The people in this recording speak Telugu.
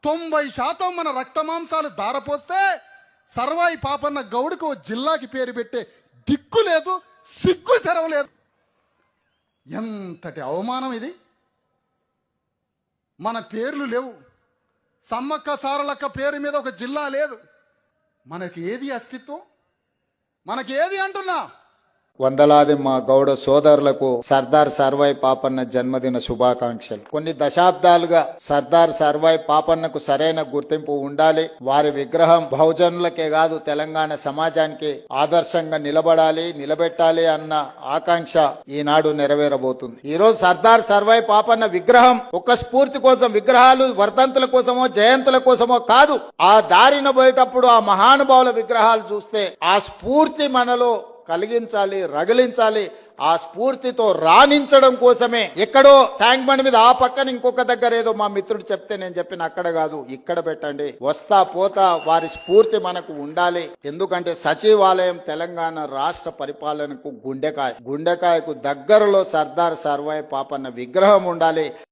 90% మన రక్తమాంసాలు దారపోస్తే సర్వాయి పాపన్న గౌడుకు ఓ జిల్లాకి పేరు పెట్టే దిక్కు లేదు, సిగ్గు తెరవలేదు. ఎంతటి అవమానం ఇది. మన పేర్లు లేవు, సమ్మక్క సారలక్క పేరు మీద ఒక జిల్లా లేదు. మనకి ఏది అస్తిత్వం, మనకి ఏది అంటున్నా. వందలాది మా గౌడ సోదరులకు సర్దార్ సర్వాయి పాపన్న జన్మదిన శుభాకాంక్షలు. కొన్ని దశాబ్దాలుగా సర్దార్ సర్వాయి పాపన్నకు సరైన గుర్తింపు ఉండాలి, వారి విగ్రహం బహుజనులకే కాదు తెలంగాణ సమాజానికి ఆదర్శంగా నిలబెట్టాలి అన్న ఆకాంక్ష ఈనాడు నెరవేరబోతుంది. ఈ రోజు సర్దార్ సర్వాయి పాపన్న విగ్రహం ఒక స్ఫూర్తి కోసం, విగ్రహాలు వర్ధంతుల కోసమో జయంతుల కోసమో కాదు. ఆ దారిన పోయేటప్పుడు ఆ మహానుభావుల విగ్రహాలు చూస్తే ఆ స్ఫూర్తి మనలో కలిగించాలి, రగిలించాలి. ఆ స్ఫూర్తితో రాణించడం కోసమే ఎక్కడో ట్యాంక్ బండ్ మీద ఆ పక్కన ఇంకొక దగ్గర ఏదో మా మిత్రుడు చెప్తే నేను చెప్పిన అక్కడ కాదు, ఇక్కడ పెట్టండి. వస్తా పోతా వారి స్ఫూర్తి మనకు ఉండాలి. ఎందుకంటే సచివాలయం తెలంగాణ రాష్ట్ర పరిపాలనకు గుండెకాయకు దగ్గరలో సర్దార్ సర్వాయి పాపన్న విగ్రహం ఉండాలి.